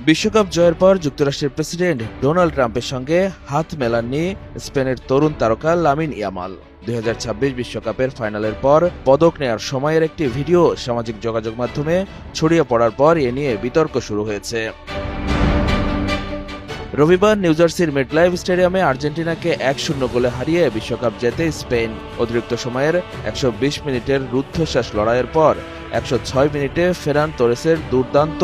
বিশ্বকাপ জয়ের পর যুক্তরাষ্ট্রের প্রেসিডেন্ট ডোনাল্ড ট্রাম্পের সঙ্গে হাত মেলাননি স্পেনের তরুণ তারকা লামিন ইয়ামাল। 2026 বিশ্বকাপের ফাইনালের পর পদক নেয়ার সময়ের একটি ভিডিও সামাজিক যোগাযোগ মাধ্যমে ছড়িয়ে পড়ার পর এ নিয়ে বিতর্ক শুরু হয়েছে। রবিবার নিউ জার্সির মেটলাইফ স্টেডিয়ামে আর্জেন্টিনাকে 1-0 গোলে হারিয়ে বিশ্বকাপ জেতে স্পেন। অতিরিক্ত সময়ের 120 মিনিটের রুদ্ধশ্বাস লড়াইয়ের পর 106 মিনিটে ফেরান তোরেসের দুর্দান্ত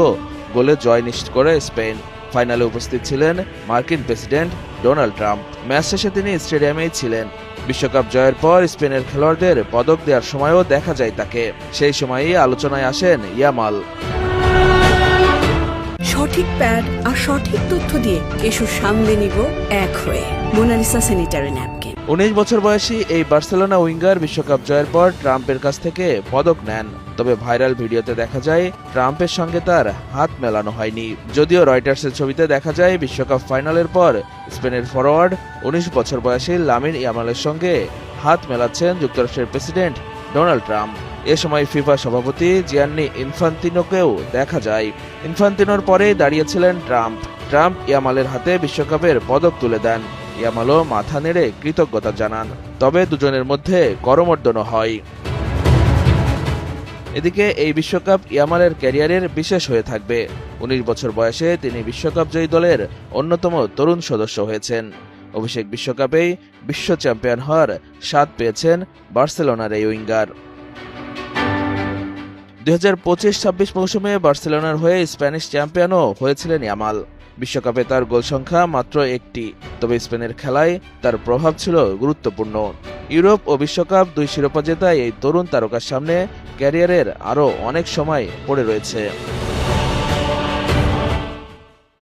গোলে জয় নিশ্চিত করে স্পেন। ফাইনালে উপস্থিত ছিলেন মার্কিন প্রেসিডেন্ট ডোনাল্ড ট্রাম্প। ম্যাচ শেষে তিনি স্টেডিয়ামেই ছিলেন। বিশ্বকাপ জয়ের পর স্পেনের খেলোয়াড়দের পদক দেওয়ার সময়ও দেখা যায় তাকে। সেই সময়ই আলোচনায় আসেন ইয়ামাল। সঠিক প্যাড আর সঠিক তথ্য দিয়ে এসো সামলে নিব এক হয়ে। Mona Lisa sanitary napkin. 19 বছর বয়সী এই বার্সেলোনা উইঙ্গার বিশ্বকাপ জয়ের পর ট্রাম্পের কাছ থেকে পদক নেন। তবে ভাইরাল ভিডিওতে দেখা যায় ট্রাম্পের সঙ্গে তার হাত মেলানো হয়নি। যদিও রয়টার্সের ছবিতে দেখা যায় বিশ্বকাপ ফাইনালের পর স্পেনের ফরোয়ার্ড 19 বছর বয়সী লামিন ইয়ামালের সঙ্গে হাত মেলাচ্ছেন যুক্তরাষ্ট্রের প্রেসিডেন্ট ডোনাল্ড ট্রাম্প। এ সময় ফিফা সভাপতি জিয়ান্নি ইনফান্তিনোকেও দেখা যায়। ইনফান্তিনোর পরেই দাঁড়িয়েছিলেন ট্রাম্প। ট্রাম্প ইয়ামালের হাতে বিশ্বকাপের পদক তুলে দেন। ইয়ামালও মাথা নেড়ে কৃতজ্ঞতা জানান। তবে দুজনের মধ্যে করমর্দনও হয়। এদিকে এই বিশ্বকাপ ইয়ামালের ক্যারিয়ারের বিশেষ হয়ে থাকবে। 19 বছর বয়সে তিনি বিশ্বকাপ জয়ী দলের অন্যতম তরুণ সদস্য হয়েছেন। অভিষেক বিশ্বকাপেই বিশ্ব চ্যাম্পিয়ন হওয়ার স্বাদ পেয়েছেন বার্সেলোনার এই উইঙ্গার। 2025-26 মৌসুমে বার্সেলোনার হয়ে স্প্যানিশ চ্যাম্পিয়নও হয়েছিলেন ইয়ামাল। বিশ্বকাপে তার গোল সংখ্যা মাত্র একটি, তবে স্পেনের খেলায় তার প্রভাব ছিল গুরুত্বপূর্ণ। ইউরোপ ও বিশ্বকাপ দুই শিরোপা জেতায় এই তরুণ তারকার সামনে ক্যারিয়ারের আরও অনেক সময় পড়ে রয়েছে।